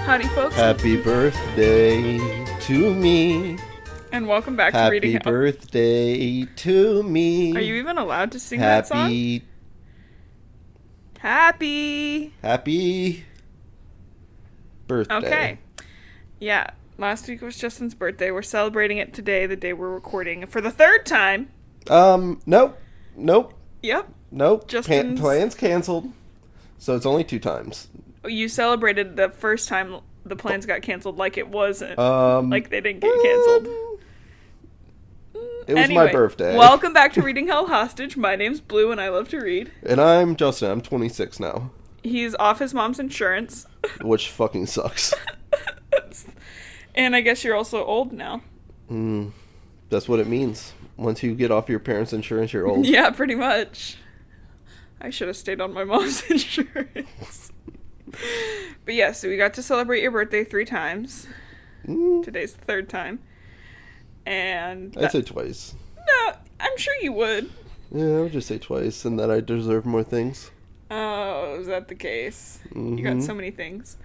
Howdy, folks. Happy birthday to me. And welcome back to Reading Happy birthday to me. Are you even allowed to sing that song? Happy birthday. Okay. Yeah. Last week was Justin's birthday. We're celebrating it today, the day we're recording. For the third time. Nope. Yep. Nope. Justin's... Plans canceled. So it's only 2 times. You celebrated the first time the plans got canceled like it wasn't. Like they didn't get canceled. It was my birthday. Welcome back to Reading Held Hostage. My name's Blue and I love to read. And I'm Justin. I'm 26 now. He's off his mom's insurance. Which fucking sucks. And I guess you're also old now. That's what it means. Once you get off your parents' insurance, you're old. Yeah, pretty much. I should have stayed on my mom's insurance. But yeah, so we got to celebrate your birthday 3 times. Today's the 3rd time. And I'd say twice. No, I'm sure you would. Yeah, I would just say twice, and that I deserve more things. Oh, is that the case? You got so many things.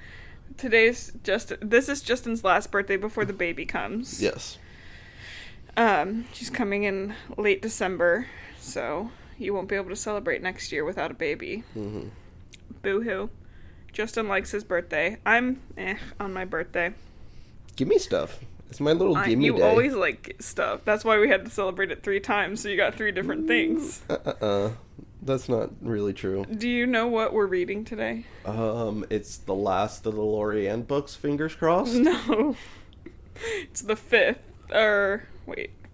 This is Justin's last birthday before the baby comes. Yes. She's coming in late December, so you won't be able to celebrate next year without a baby. Boo-hoo. Justin likes his birthday. I'm on my birthday. Give me stuff. It's my little gimme You day. always like stuff. That's why we had to celebrate it 3 times, so you got 3 different things. That's not really true. Do you know what we're reading today? It's the last of the Lorianne books, fingers crossed. No. It's the 5th.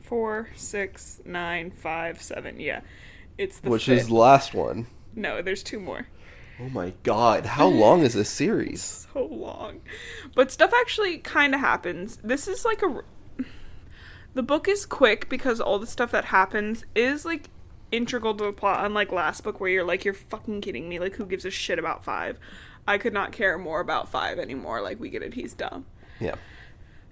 4, 6, 9, 5, 7. Yeah. It's the 5th. Which is the last one. No, there's 2 more. Oh my god, how long is this series? So long. But stuff actually kind of happens. This is like the book is quick because all the stuff that happens is like integral to the plot, unlike last book where you're like, you're fucking kidding me. Like, who gives a shit about 5? I could not care more about 5 anymore. Like, we get it, he's dumb. Yeah.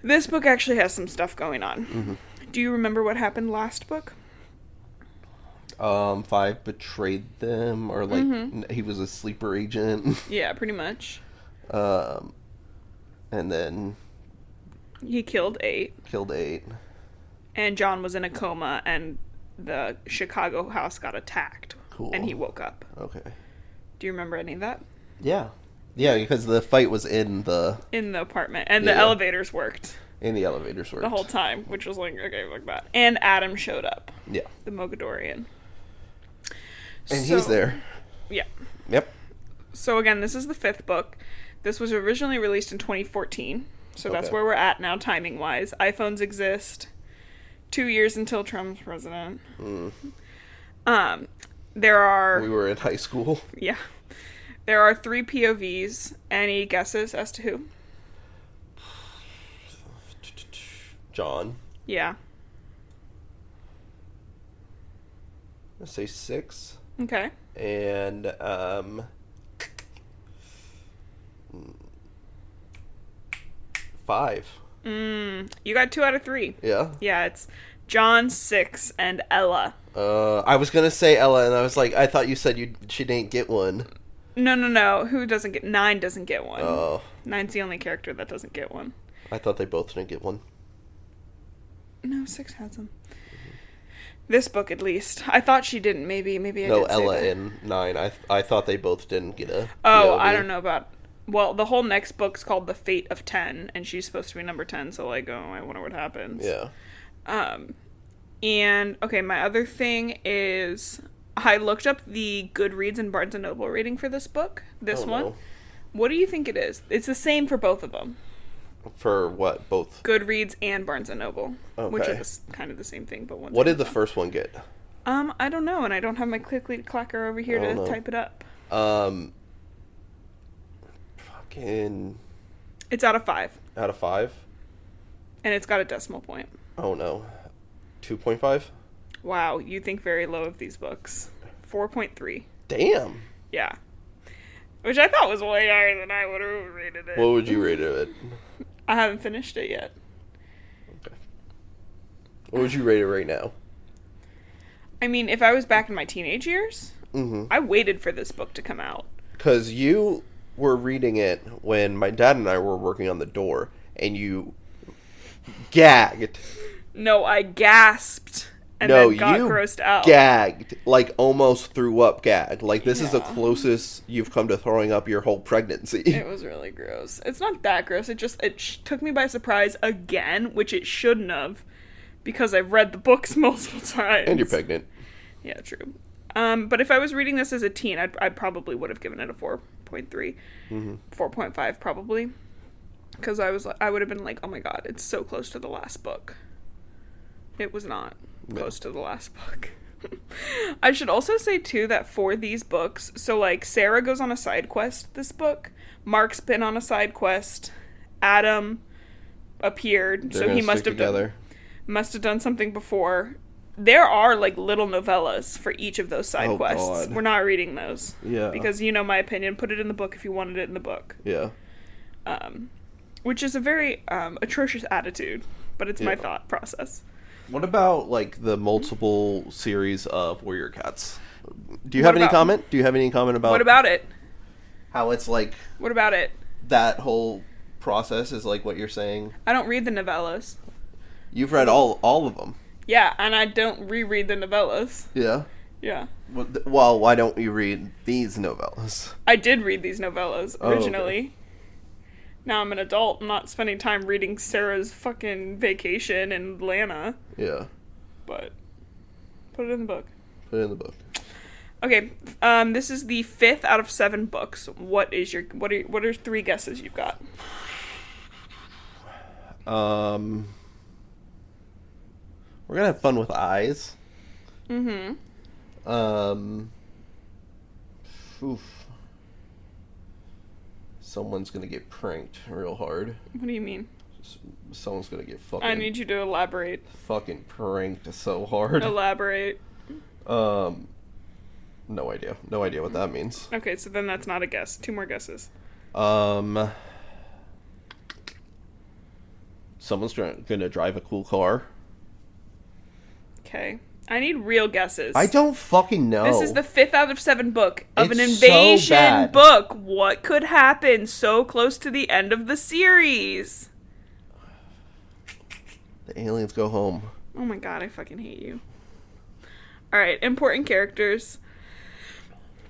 This book actually has some stuff going on. Do you remember what happened last book? 5 betrayed them, or like he was a sleeper agent. Yeah, pretty much. And then he killed 8. And John was in a coma, and the Chicago house got attacked. Cool. And he woke up. Okay. Do you remember any of that? Yeah, because the fight was in the apartment, and the elevators worked. And the elevators worked. The whole time, which was like, okay, like that. And Adam showed up. Yeah. The Mogadorian. And he's there. Yeah. Yep. So again, this is the 5th book. This was originally released in 2014. So that's where we're at now, timing-wise. iPhones exist. 2 years until Trump's president. There are... We were in high school. Yeah. There are 3 POVs. Any guesses as to who? John. Yeah. Let's say 6. Okay. And, 5. You got 2 out of 3. Yeah? Yeah, it's John, 6, and Ella. I was gonna say Ella, and I was like, I thought you said she didn't get one. No. Who doesn't get... 9 doesn't get one. Oh. 9's the only character that doesn't get one. I thought they both didn't get one. No, 6 has them. This book, at least. I thought she didn't. Maybe I did No, say Ella that. and 9. I thought they both didn't get a... Oh, POV. I don't know about... Well, the whole next book's called The Fate of 10, and she's supposed to be number 10, so, like, oh, I wonder what happens. Yeah. And, okay, my other thing is... I looked up the Goodreads and Barnes & Noble rating for this book. This one. No. What do you think it is? It's the same for both of them. For what? Both? Goodreads and Barnes & Noble. Okay. Which are kind of the same thing, but one's... What did the first one get? I don't know, and I don't have my clickety-clacker over here to type it up. Fucking... It's out of 5. Out of 5? And it's got a decimal point. Oh, no. 2.5? Wow, you think very low of these books. 4.3. Damn. Yeah. Which I thought was way higher than I would have rated it. What would you rate it? I haven't finished it yet. Okay. What would you rate it right now? I mean, if I was back in my teenage years, I waited for this book to come out. Because you were reading it when my dad and I were working on the door, and you gagged. No, I gasped and No, then got you grossed out. gagged, like almost threw up gag. Like this is the Yeah. closest you've come to throwing up your whole pregnancy. It was really gross. It's not that gross. It took me by surprise again, which it shouldn't have, because I've read the books multiple times. And you're pregnant. Yeah, true. But if I was reading this as a teen, I probably would have given it a 4.3, 4.5 probably, because I would have been like, oh my god, it's so close to the last book. It was not close to the last book. I should also say too that for these books, so like Sarah goes on a side quest this book, Mark's been on a side quest, Adam appeared, They're so he gonna stick together. must have done something before. There are like little novellas for each of those side quests. God. We're not reading those. Yeah. Because you know my opinion, put it in the book if you wanted it in the book. Yeah. Which is a very atrocious attitude, but it's my thought process. What about like the multiple series of Warrior Cats? Do you have any comment? Do you have any comment about What about it? how it's like What about it? that whole process is like what you're saying? I don't read the novellas. You've read all of them. Yeah, and I don't reread the novellas. Yeah. Yeah. Well, why don't you read these novellas? I did read these novellas originally. Okay. Now I'm an adult. I'm not spending time reading Sarah's fucking vacation in Atlanta. Yeah. But put it in the book. Put it in the book. Okay, this is the 5th out of 7 books. What are 3 guesses you've got? We're gonna have fun with eyes. Mm-hmm. Oof. Someone's gonna get pranked real hard. What do you mean? Someone's gonna get fucking. I need you to elaborate. Fucking pranked so hard. Elaborate. No idea. No idea what that means. Okay, so then that's not a guess. 2 more guesses. Someone's gonna drive a cool car. Okay. I need real guesses. I don't fucking know. This is the 5th out of 7 book of an It's so invasion bad. book. What could happen so close to the end of the series? The aliens go home. Oh my god, I fucking hate you. Alright, important characters.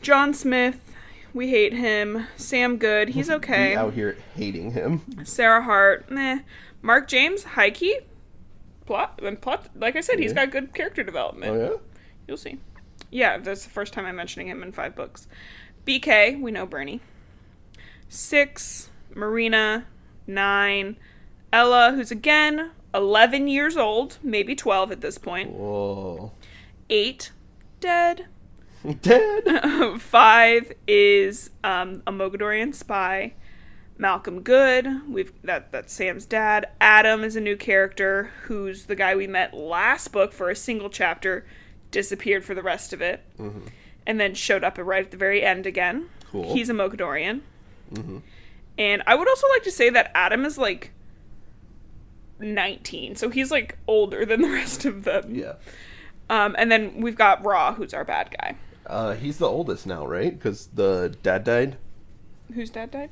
John Smith, we hate him. Sam Good, he's okay. We out here hating him. Sarah Hart, meh. Mark James, high key. Plot, like I said, he's got good character development. Oh yeah? You'll see. Yeah, that's the first time I'm mentioning him in 5 books. BK, we know Bernie. 6, Marina. 9, Ella, who's again 11 years old, maybe 12 at this point. Whoa. 8, dead. Dead? 5 is a Mogadorian spy. Malcolm Good, that's Sam's dad. Adam is a new character who's the guy we met last book for a single chapter, disappeared for the rest of it, and then showed up right at the very end again. Cool. He's a Mogadorian. And I would also like to say that Adam is like 19, so he's like older than the rest of them. Yeah. And then we've got Raw, who's our bad guy. He's the oldest now, right? Because the dad died. Whose dad died?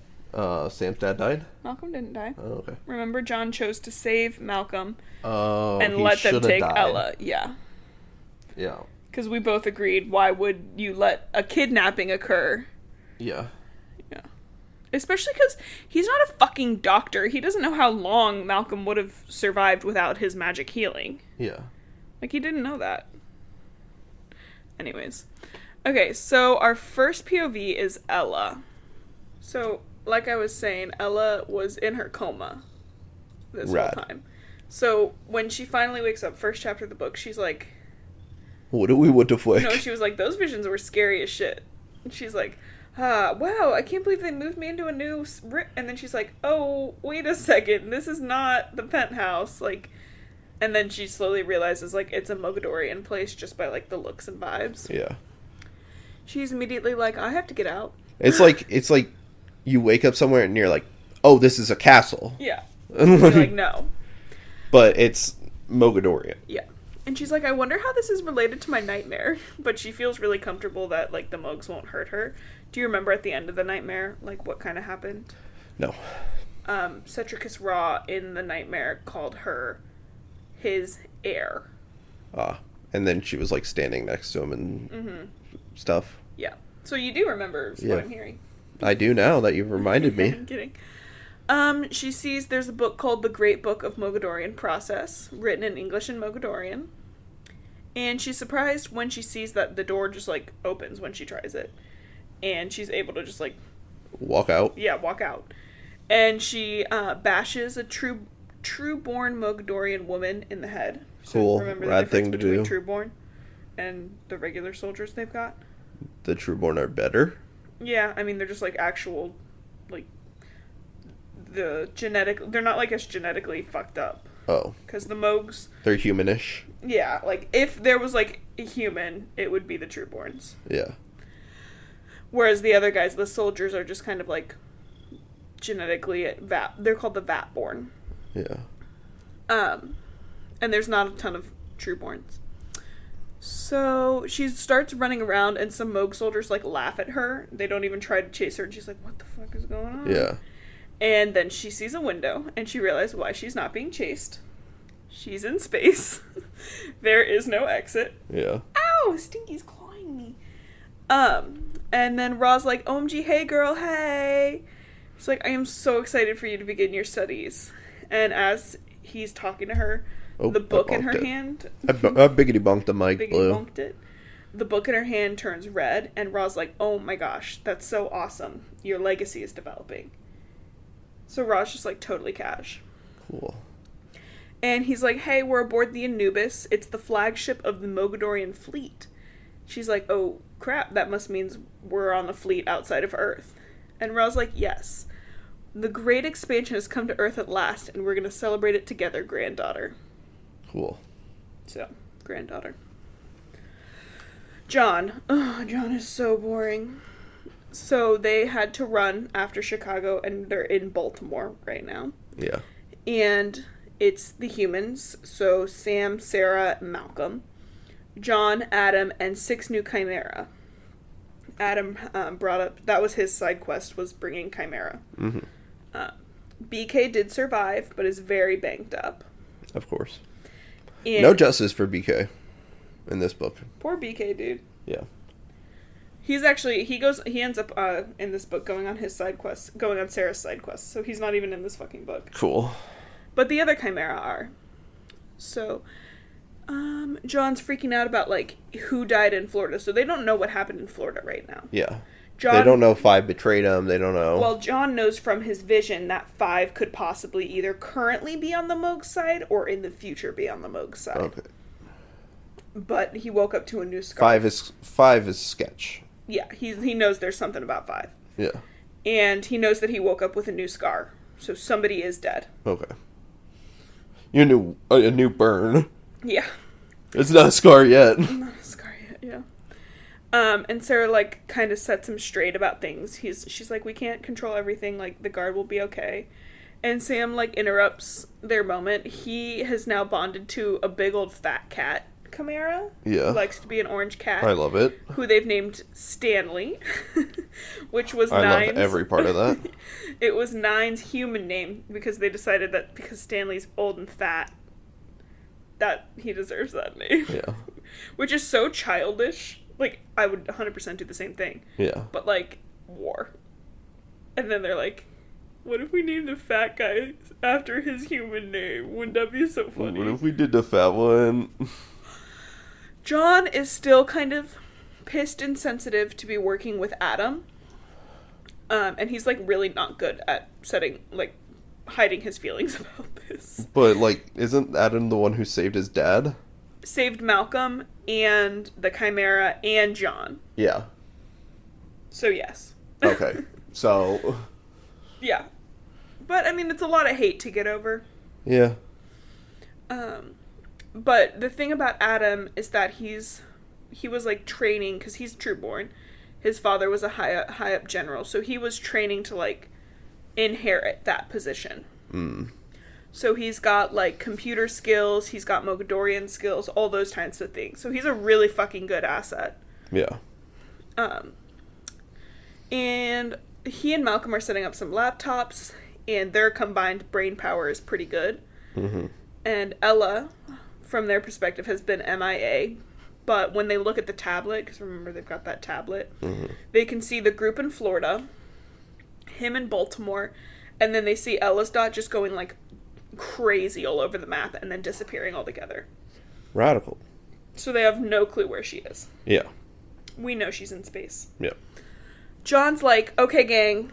Sam's dad died. Malcolm didn't die. Oh, okay. Remember, John chose to save Malcolm And let them take Ella. Yeah. Yeah. Because we both agreed, why would you let a kidnapping occur? Yeah. Yeah. Especially because he's not a fucking doctor. He doesn't know how long Malcolm would have survived without his magic healing. Yeah. Like, he didn't know that. Anyways. Okay, so our first POV is Ella. So, like I was saying, Ella was in her coma this whole time. So, when she finally wakes up, first chapter of the book, she's like... What the fuck? No, she was like, those visions were scary as shit. And she's like, wow, I can't believe they moved me into a new... And then she's like, oh, wait a second, this is not the penthouse. Like, and then she slowly realizes, like, it's a Mogadorian place just by, like, the looks and vibes. Yeah. She's immediately like, I have to get out. It's like you wake up somewhere and you're like, oh, this is a castle. Yeah. You're like, no. But it's Mogadorian. Yeah. And she's like, I wonder how this is related to my nightmare. But she feels really comfortable that, like, the Mogs won't hurt her. Do you remember at the end of the nightmare, like, what kind of happened? No. Cetricus Raw in the nightmare called her his heir. Ah. And then she was, like, standing next to him and stuff. Yeah. So you do remember what I'm hearing. I do now that you've reminded me. I'm kidding. She sees there's a book called The Great Book of Mogadorian Process, written in English and Mogadorian. And she's surprised when she sees that the door just, like, opens when she tries it. And she's able to just, like... Walk out? Yeah, walk out. And she bashes a true-born Mogadorian woman in the head. So cool. remember the Rad difference thing to between do. Trueborn and the regular soldiers they've got? The Trueborn are better? Yeah, I mean, they're just, like, actual, like... They're not, like, as genetically fucked up. Oh. Because the Mogs... They're humanish? Yeah, like, if there was, like, a human, it would be the Trueborns. Yeah. Whereas the other guys, the soldiers, are just kind of, like, genetically... They're called the Vatborn. Yeah. And there's not a ton of Trueborns. So she starts running around, and some Moog soldiers, like, laugh at her. They don't even try to chase her, and she's like, what the fuck is going on? Yeah. And then she sees a window, and she realizes why she's not being chased. She's in space. There is no exit. Yeah. Ow! Stinky's clawing me. And then Ra's like, OMG, hey girl, hey! She's like, I am so excited for you to begin your studies. And as he's talking to her, the book in her hand... I biggity bonked the mic, biggity Blue. bonked it. The book in her hand turns red, and Ra's like, oh my gosh, that's so awesome. Your legacy is developing. So Ra's just, like, totally cash. Cool. And he's like, hey, we're aboard the Anubis. It's the flagship of the Mogadorian fleet. She's like, oh, crap, that must mean we're on a fleet outside of Earth. And Ra's like, yes. The great expansion has come to Earth at last, and we're going to celebrate it together, granddaughter. Cool. So, granddaughter. John. Oh, John is so boring. So they had to run after Chicago, and they're in Baltimore right now. Yeah. And it's the humans, so Sam, Sarah, Malcolm, John, Adam, and 6 new Chimera. Adam brought up, that was his side quest, was bringing Chimera. Mm-hmm. BK did survive, but is very banged up. Of course. And no justice for BK in this book. Poor BK, dude. Yeah. He's actually, he ends up in this book going on his side quest, going on Sarah's side quest, so he's not even in this fucking book. Cool. But the other Chimera are. So, John's freaking out about, like, who died in Florida, so they don't know what happened in Florida right now. Yeah. John, they don't know if 5 betrayed him, they don't know. Well, John knows from his vision that 5 could possibly either currently be on the Moog side or in the future be on the Moog side. Okay. But he woke up to a new scar. 5 is sketch. Yeah, he knows there's something about 5. Yeah. And he knows that he woke up with a new scar. So somebody is dead. Okay. You knew a new burn. Yeah. It's not a scar yet. Not a scar yet, yeah. And Sarah, like, kind of sets him straight about things. She's like, we can't control everything. Like, the guard will be okay. And Sam, like, interrupts their moment. He has now bonded to a big old fat cat, Chimera. Yeah. Who likes to be an orange cat. I love it. Who they've named Stanley. Which was I Nine's. love every part of that. It was Nine's human name because they decided that because Stanley's old and fat, that he deserves that name. Yeah. Which is so childish. Like, I would 100% do the same thing. Yeah. But, like, war. And then they're like, what if we named the fat guy after his human name? Wouldn't that be so funny? What if we did the fat one? John is still kind of pissed and sensitive to be working with Adam. And he's, like, really not good at hiding his feelings about this. But, like, isn't Adam the one who saved his dad? Saved Malcolm and the Chimera and John. Yeah. So, yes. Okay. So. Yeah. But, I mean, it's a lot of hate to get over. Yeah. But the thing about Adam is that he was, like, training, because he's Trueborn. His father was a high up general, so he was training to, like, inherit that position. Mm. So he's got, like, computer skills, he's got Mogadorian skills, all those kinds of things. So he's a really fucking good asset. Yeah. And he and Malcolm are setting up some laptops, and their combined brain power is pretty good. Mm-hmm. And Ella, from their perspective, has been MIA. But when they look at the tablet, because remember they've got that tablet, they can see the group in Florida, him in Baltimore, and then they see Ella's dot just going like crazy all over the map and then disappearing altogether. Radical. So they have no clue where she is. Yeah. We know she's in space. Yeah. John's like, okay, gang,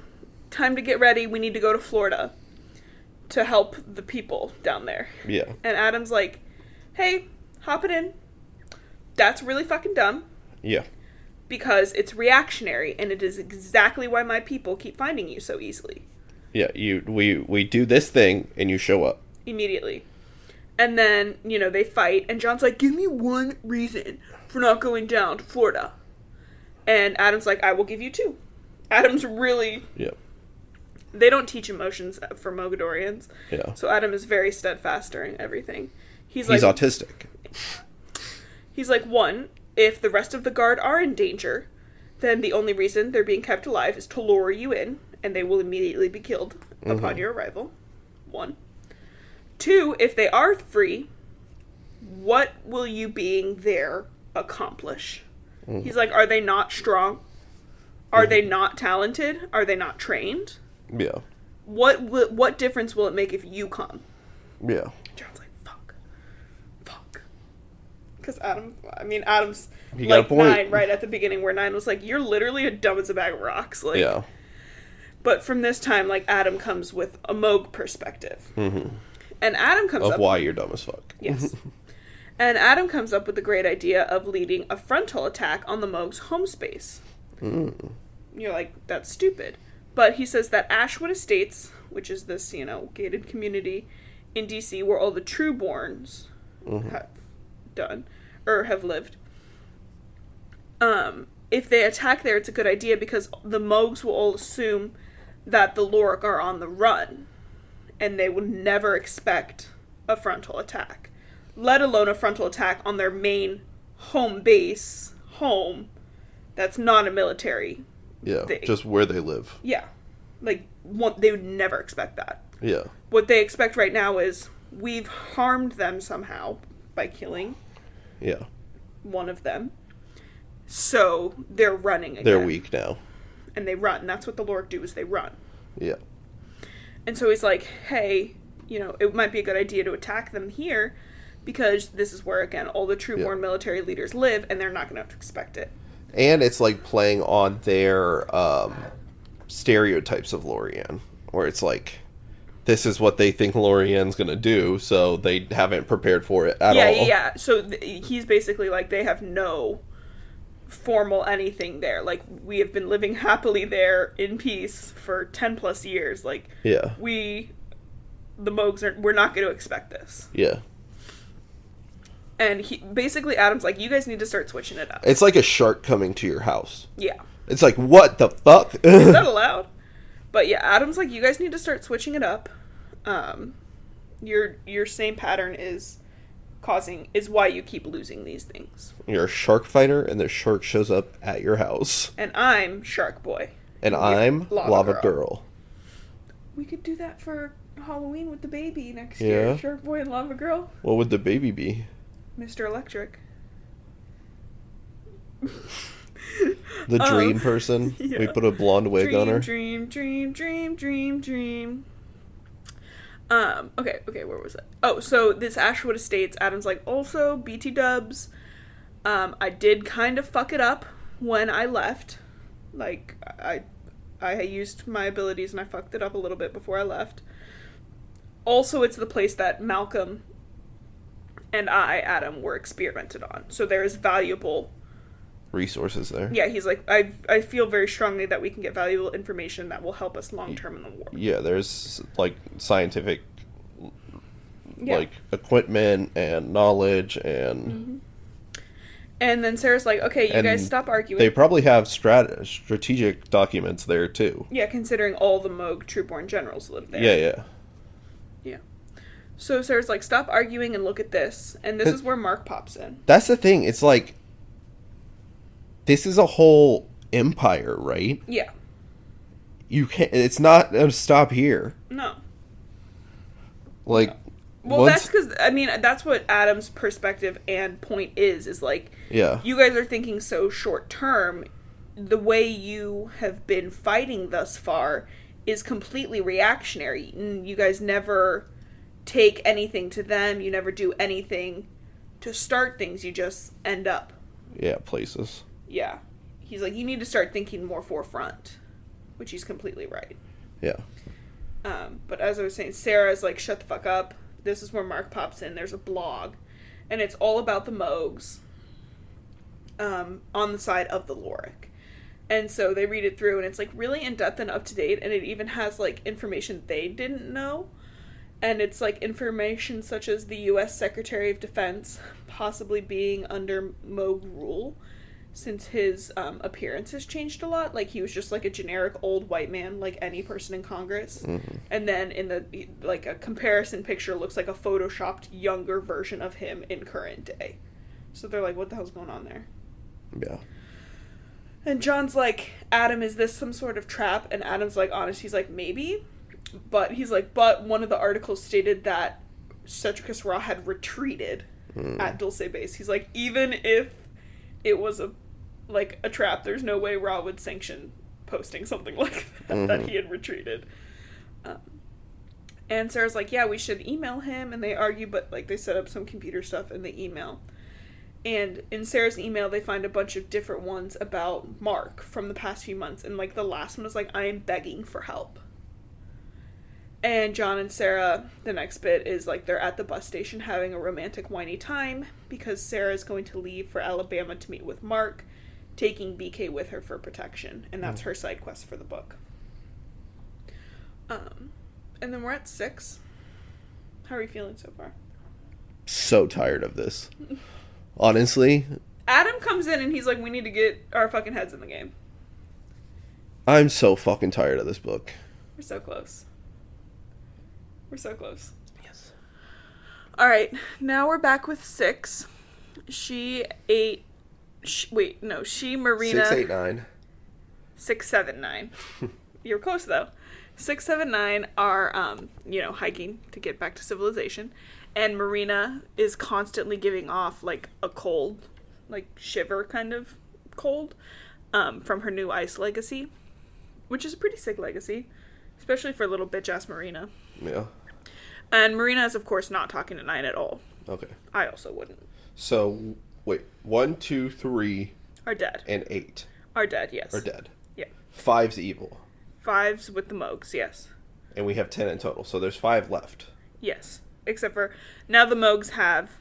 time to get ready. We need to go to Florida to help the people down there. Yeah. And Adam's like, hey, hop it in. That's really fucking dumb. Yeah. Because it's reactionary, and it is exactly why my people keep finding you so easily. Yeah, we do this thing, and you show up. Immediately. And then, they fight, and John's like, give me one reason for not going down to Florida. And Adam's like, I will give you two. Adam's really... Yeah. They don't teach emotions for Mogadorians. Yeah. So Adam is very steadfast during everything. He's autistic. He's like, one, if the rest of the guard are in danger, then the only reason they're being kept alive is to lure you in, and they will immediately be killed upon your arrival. One. Two, if they are free, what will you being there accomplish? He's like, are they not strong? Are they not talented? Are they not trained? Yeah. What difference will it make if you come? Yeah. John's like, fuck. Because Adam's he like got a point. 9 right at the beginning, where 9 was like, you're literally as dumb as a bag of rocks. Like, yeah. But from this time, like, Adam comes with a Moog perspective. Mm-hmm. And Adam comes up... Of why you're dumb as fuck. Yes. And Adam comes up with the great idea of leading a frontal attack on the Moog's home space. Mm. You're like, that's stupid. But he says that Ashwood Estates, which is this, gated community in D.C. where all the Trueborns have lived. If they attack there, it's a good idea because the Moogs will all assume that the Lorik are on the run, and they would never expect a frontal attack, let alone a frontal attack on their main home base, that's not a military thing. Just where they live. Yeah. Like, they would never expect that. Yeah. What they expect right now is, we've harmed them somehow by killing one of them. So, they're running again. They're weak now. And they run. That's what the Lorik do, is they run. Yeah. And so he's like, hey, it might be a good idea to attack them here, because this is where, again, all the Trueborn military leaders live, and they're not going to expect it. And it's like playing on their stereotypes of Lorien, where it's like, this is what they think Lorien's going to do, so they haven't prepared for it at all. Yeah. So he's basically like, they have no formal anything there. Like, we have been living happily there in peace for 10 plus years. Like, the Moogs we're not going to expect this. Yeah. And Adam's like, you guys need to start switching it up. It's like a shark coming to your house. Yeah. It's like, what the fuck? Is that allowed? But yeah, Adam's like, you guys need to start switching it up. Your same pattern is why you keep losing these things. You're a shark fighter, and the shark shows up at your house. And I'm Shark Boy. And I'm Lava Girl. We could do that for Halloween with the baby next year. Shark Boy and Lava Girl. What would the baby be? Mr. Electric. The dream person. Yeah. We put a blonde wig on her. Dream. Okay, where was it? Oh, so this Ashwood Estates, Adam's like, also, BT dubs. I did kind of fuck it up when I left. Like, I used my abilities and I fucked it up a little bit before I left. Also, it's the place that Malcolm and Adam, were experimented on. So there is valuable resources there. Yeah, he's like, I feel very strongly that we can get valuable information that will help us long term in the war. Yeah, there's like scientific like equipment and knowledge and And then Sarah's like, okay, you guys stop arguing. They probably have strategic documents there too. Yeah, considering all the Moog Trueborn generals live there. Yeah. So Sarah's like, stop arguing and look at this. And this is where Mark pops in. That's the thing. It's like, this is a whole empire, right? Yeah. you can't. It's not gonna stop here. No. Like, well, that's because I mean that's what Adam's perspective and point is like, yeah, you guys are thinking so short term. The way you have been fighting thus far is completely reactionary. You guys never take anything to them. You never do anything to start things. You just end up. Yeah, places. Yeah. He's like, you need to start thinking more forefront, which he's completely right. Yeah. But as I was saying, Sarah's like, shut the fuck up. This is where Mark pops in. There's a blog, and it's all about the Moogs on the side of the Lorik. And so they read it through, and it's like really in-depth and up-to-date, and it even has like information they didn't know. And it's like information such as the U.S. Secretary of Defense possibly being under Moog rule, since his appearance has changed a lot. Like, he was just like a generic old white man, like any person in Congress. Mm-hmm. And then in the, like, a comparison picture looks like a photoshopped younger version of him in current day. So they're like, what the hell's going on there? Yeah. And John's like, Adam, is this some sort of trap? And Adam's like, honest, he's like, maybe. But he's like, but one of the articles stated that Cetricus Ra had retreated at Dulce Base. He's like, even if it was a trap, there's no way Ra would sanction posting something like that, that he had retreated. And Sarah's like, yeah, we should email him. And they argue, but like they set up some computer stuff in the email. And in Sarah's email, they find a bunch of different ones about Mark from the past few months. And like the last one was like, I am begging for help. And John and Sarah, the next bit is like they're at the bus station having a romantic whiny time because Sarah's going to leave for Alabama to meet with Mark, taking BK with her for protection. And that's her side quest for the book. And then we're at 6. How are you feeling so far? So tired of this. Honestly. Adam comes in and he's like, we need to get our fucking heads in the game. I'm so fucking tired of this book. We're so close. We're so close. Yes. Alright, now we're back with 6. Marina. 689. 679. You were close though. 679 are, hiking to get back to civilization. And Marina is constantly giving off, like, a cold, like, shiver kind of cold, from her new ice legacy. Which is a pretty sick legacy. Especially for little bitch-ass Marina. Yeah. And Marina is, of course, not talking to 9 at all. Okay. I also wouldn't. So, wait. 1, 2, 3... are dead. And 8. Are dead, yes. Are dead. Yeah. 5's evil. 5's with the Moogs, yes. And we have 10 in total, so there's 5 left. Yes. Except for, now the Moogs have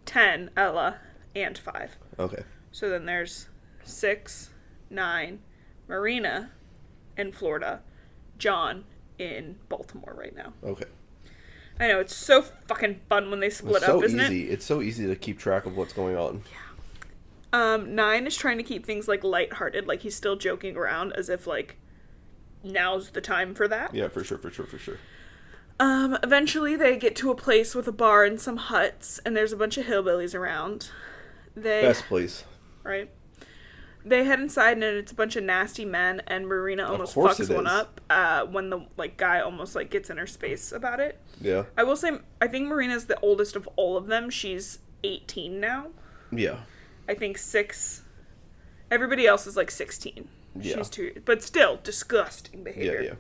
10, Ella, and 5. Okay. So then there's 6, 9, Marina in Florida, John in Baltimore right now. Okay. I know, it's so fucking fun when they split up, isn't it? It's so easy to keep track of what's going on. Yeah. 9 is trying to keep things, like, lighthearted, like he's still joking around as if, like, now's the time for that. Yeah, for sure. Eventually they get to a place with a bar and some huts, and there's a bunch of hillbillies around. Best place. Right. They head inside, and it's a bunch of nasty men, and Marina almost fucks one up when the guy almost gets in her space about it. Yeah. I will say, I think Marina's the oldest of all of them. She's 18 now. Yeah. I think 6. Everybody else is 16. Yeah. She's 2, but still disgusting behavior. Yeah.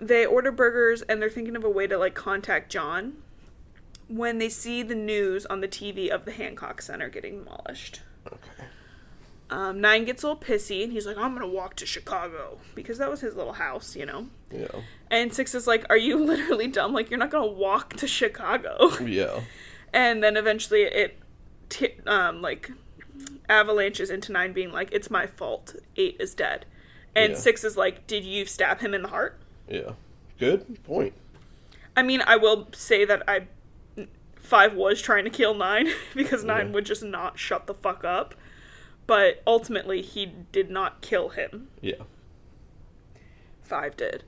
They order burgers, and they're thinking of a way to contact John when they see the news on the TV of the Hancock Center getting demolished. Okay. 9 gets a little pissy, and he's like, I'm gonna walk to Chicago, because that was his little house, Yeah. And 6 is like, are you literally dumb? You're not gonna walk to Chicago. Yeah. And then eventually it avalanches into 9 being like, it's my fault. 8 is dead. And 6 is like, did you stab him in the heart? Yeah. Good point. I mean, I will say that 5 was trying to kill 9, because 9 would just not shut the fuck up. But ultimately, he did not kill him. Yeah. 5 did.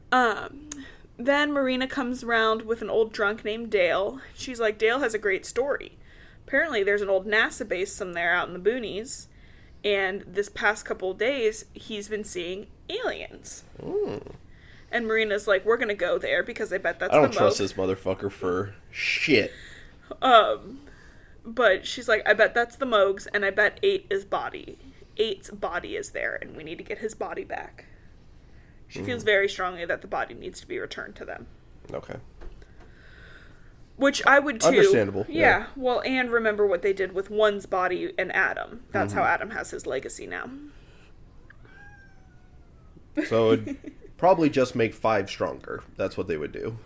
Then Marina comes around with an old drunk named Dale. She's like, Dale has a great story. Apparently, there's an old NASA base somewhere out in the boonies, And this past couple of days, he's been seeing aliens. Mm. And Marina's like, we're gonna go there because I bet that's I don't the trust Moog. this motherfucker for shit. But she's like, I bet that's the Moogs, and I bet Eight's body is there, and we need to get his body back. She feels very strongly that the body needs to be returned to them. Okay. Which I would too. Understandable. Yeah. Well, and remember what they did with one's body and Adam. That's how Adam has his legacy now. So it'd probably just make 5 stronger. That's what they would do.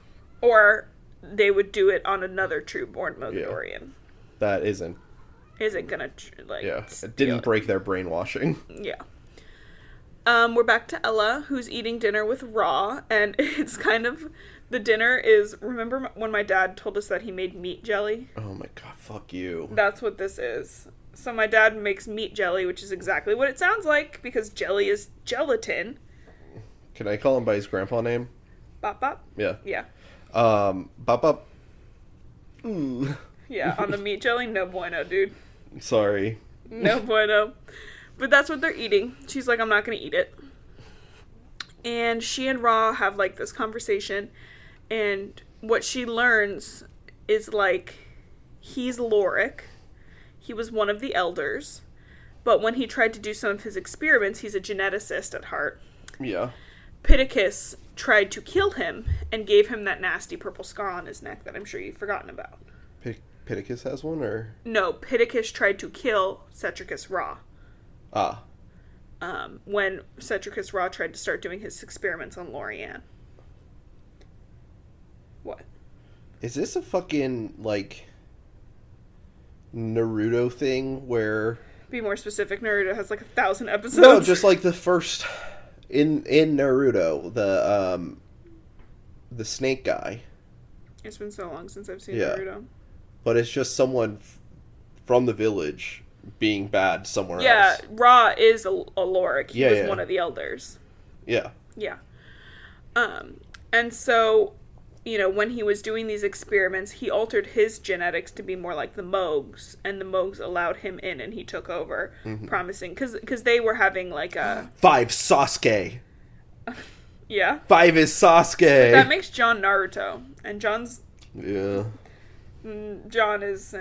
Or they would do it on another true-born Mogadorian. That isn't gonna, it didn't break their brainwashing. Yeah. We're back to Ella, who's eating dinner with Ra, and it's kind of, the dinner is, remember when my dad told us that he made meat jelly? Oh my god, fuck you. That's what this is. So my dad makes meat jelly, which is exactly what it sounds like, because jelly is gelatin. Can I call him by his grandpa name? Bop bop? Yeah. Yeah. Bop bop. Mm. Yeah, on the meat jelly, no bueno, dude. Sorry. No bueno. But that's what they're eating. She's like, I'm not going to eat it. And she and Ra have, like, this conversation. And what she learns is, like, he's Lorik. He was one of the elders. But when he tried to do some of his experiments, he's a geneticist at heart. Yeah. Pittacus tried to kill him and gave him that nasty purple scar on his neck that I'm sure you've forgotten about. Pittacus has one, or? No, Pittacus tried to kill Cetricus Ra. Ah. When Cetricus Ra tried to start doing his experiments on Lorianne. What? Is this a fucking, like, Naruto thing where... Be more specific, Naruto has like 1,000 episodes. No, just like the first... In Naruto, the snake guy. It's been so long since I've seen Yeah. Naruto. But it's just someone from the village being bad somewhere else. Yeah, Ra is a Lorik. He was one of the elders. Yeah. Yeah. And so, you know, when he was doing these experiments, he altered his genetics to be more like the Moogs, and the Moogs allowed him in, and he took over, promising, because they were having, like, a... 5 Sasuke! Yeah? 5 is Sasuke! That makes John Naruto, and John's... Yeah. John is,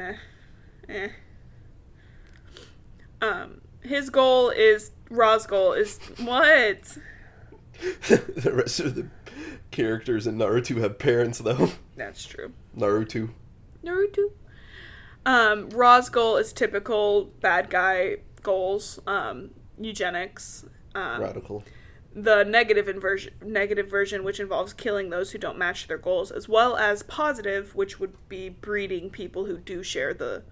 his goal is... Ra's goal is... What? The rest of the characters in Naruto have parents, though. That's true. Naruto. Ra's goal is typical bad guy goals. Eugenics. Radical. The negative version, which involves killing those who don't match their goals, as well as positive, which would be breeding people who do share the...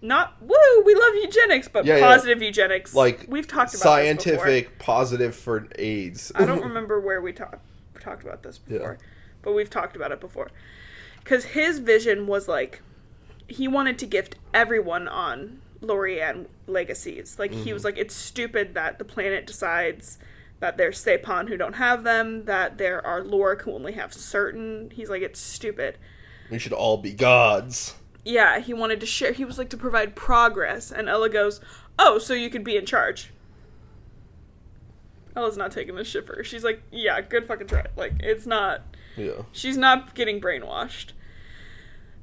not, woo, we love eugenics, but positive eugenics. Like, we've talked about scientific, this before. positive for AIDS. I don't remember where we talked about this before, but we've talked about it before. Because his vision was, like, he wanted to gift everyone on Lorianne legacies. Like, he was like, it's stupid that the planet decides that there's Sapon who don't have them, that there are Lorik who only have certain. He's like, it's stupid. We should all be gods. Yeah, he wanted to share. He was like, to provide progress. And Ella goes, oh, so you could be in charge. Ella's not taking this shit for her. She's like, yeah, good fucking try. Like, it's not... Yeah. She's not getting brainwashed.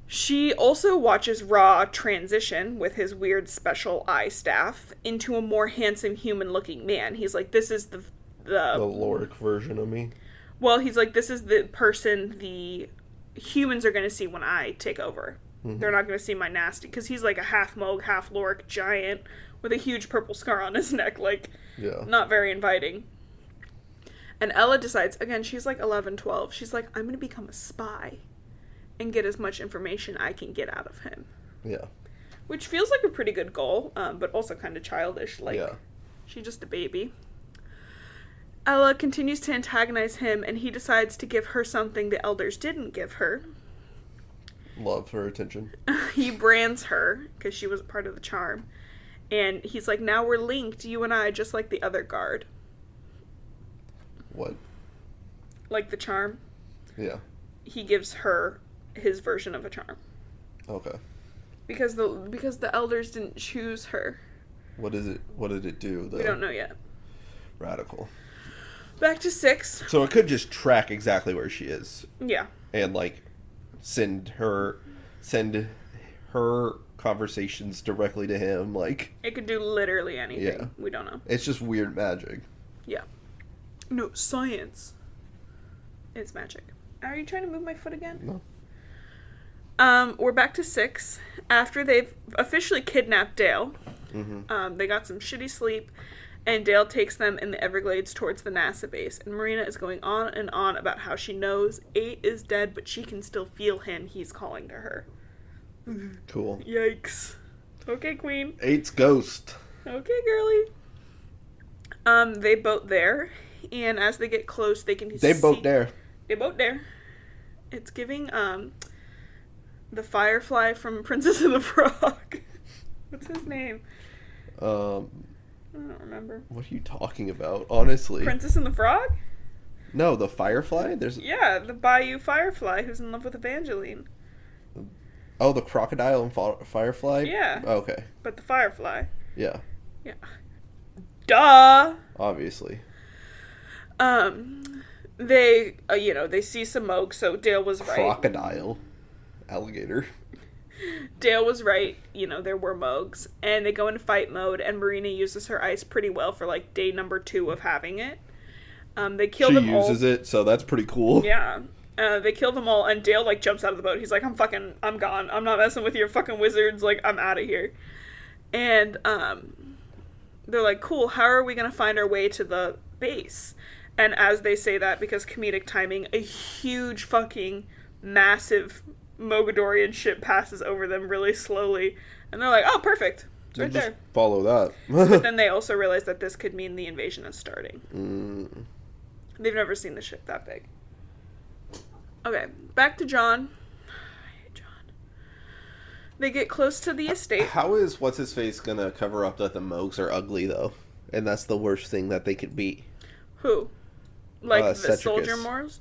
She also watches Ra transition with his weird special eye staff into a more handsome human-looking man. He's like, this is the Lorik version of me. Well, he's like, this is the person the humans are going to see when I take over. They're not going to see my nasty... Because he's like a half Moog, half Lorik giant with a huge purple scar on his neck. Like, not very inviting. And Ella decides, again, she's like 11, 12. She's like, I'm going to become a spy and get as much information I can get out of him. Yeah. Which feels like a pretty good goal, but also kind of childish. Like, she's just a baby. Ella continues to antagonize him, and he decides to give her something the elders didn't give her. Love her attention. He brands her, because she was part of the charm. And he's like, now we're linked, you and I, just like the other guard. What? Like the charm. Yeah. He gives her his version of a charm. Okay. Because the elders didn't choose her. What is it? What did it do, though? We don't know yet. Radical. Back to 6. So it could just track exactly where she is. Yeah. And, like, send her conversations directly to him. Like, it could do literally anything. Yeah. We don't know. It's just weird magic. Yeah. No, science. It's magic. Are you trying to move my foot again? No. We're back to 6. After they've officially kidnapped Dale, they got some shitty sleep, and Dale takes them in the Everglades towards the NASA base, and Marina is going on and on about how she knows 8 is dead, but she can still feel him. He's calling to her. Cool. Yikes. Okay, Queen. 8's ghost. Okay, girly. They boat there, and as they get close, they can They boat there. They boat there. It's giving, the Firefly from Princess and the Frog. What's his name? I don't remember. What are you talking about, honestly? Princess and the Frog? No, the Firefly? Yeah, the Bayou Firefly who's in love with Evangeline. Oh, the crocodile and Firefly? Yeah. Oh, okay. But the Firefly. Yeah. Yeah. Duh! Obviously. They, they see some Moog, so Dale was right. Crocodile. Alligator. Dale was right, there were Moogs. And they go into fight mode, and Marina uses her ice pretty well for, like, day number 2 of having it. They kill them all. She uses it, so that's pretty cool. Yeah. They kill them all, and Dale, like, jumps out of the boat. He's like, I'm gone. I'm not messing with your fucking wizards. Like, I'm out of here. And, they're like, cool, how are we gonna find our way to the base? And as they say that, because comedic timing, a huge fucking massive Mogadorian ship passes over them really slowly. And they're like, oh, perfect. It's right there. Follow that. But then they also realize that this could mean the invasion is starting. They've never seen the ship that big. Okay, back to John. I hate John. They get close to the estate. How is What's-His-Face gonna cover up that the Moogs are ugly, though? And that's the worst thing that they could be. Who? Like the Cetricus. soldier Moogs?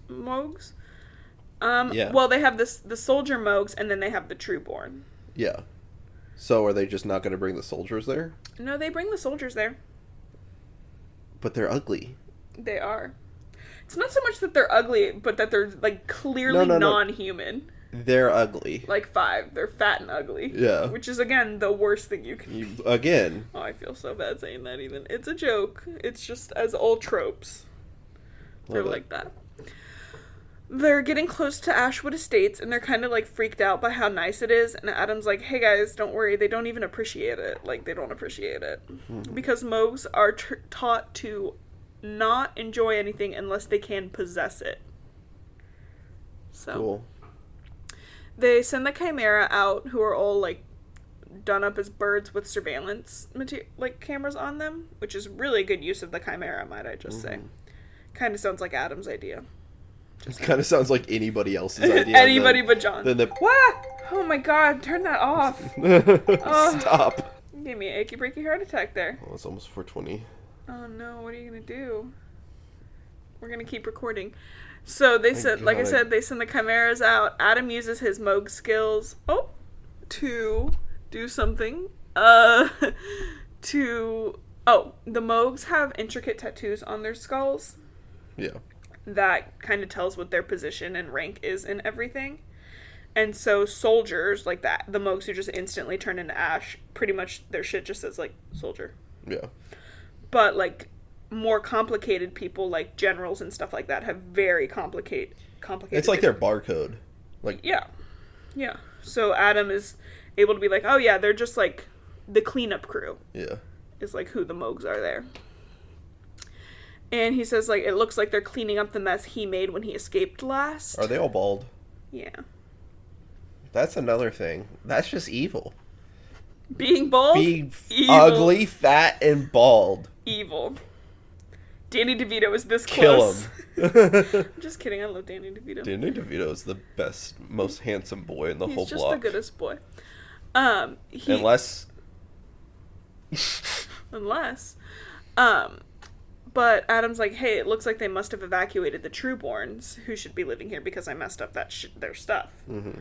Yeah. Well, they have the soldier Moogs, and then they have the Trueborn. Yeah. So are they just not going to bring the soldiers there? No, they bring the soldiers there. But they're ugly. They are. It's not so much that they're ugly, but that they're, like, clearly non-human. They're ugly. Like 5. They're fat and ugly. Yeah. Which is, again, the worst thing you can... Again. Oh, I feel so bad saying that even. It's a joke. It's just as old tropes. They're like that. They're getting close to Ashwood Estates, and they're kind of, like, freaked out by how nice it is. And Adam's like, hey, guys, don't worry. They don't even appreciate it. Like, they don't appreciate it. Because Moogs are taught to not enjoy anything unless they can possess it. So. Cool. They send the Chimera out, who are all, like, done up as birds with surveillance cameras on them, which is really good use of the Chimera, might I just say. Kind of sounds like Adam's idea. Kind of sounds like anybody else's idea. Anybody but John. What? Oh my god, turn that off. Stop. Gave me an achy breaky heart attack there. Oh, it's almost 4:20. Oh no, what are you gonna do? We're gonna keep recording. So they said, like I said, they send the Chimeras out. Adam uses his Moog skills to do something. The Moogs have intricate tattoos on their skulls. Yeah. That kind of tells what their position and rank is in everything. And so soldiers like that, the Moogs who just instantly turn into ash, pretty much their shit just says, like, soldier. Yeah. But, like, more complicated people, like generals and stuff like that, have very complicated... It's like their barcode. Like Yeah. Yeah. So Adam is able to be like, oh yeah, they're just, like, the cleanup crew. Yeah. Is, like, who the Moogs are there. And he says, like, it looks like they're cleaning up the mess he made when he escaped last. Are they all bald? Yeah. That's another thing. That's just evil. Being bald? Being ugly, fat, and bald. Evil. Danny DeVito is this Kill close. him. I'm just kidding, I love Danny DeVito. Danny DeVito is the best, most handsome boy in the whole block. He's just the goodest boy. Unless. But Adam's like, hey, it looks like they must have evacuated the Trueborns, who should be living here because I messed up their stuff. Mm-hmm.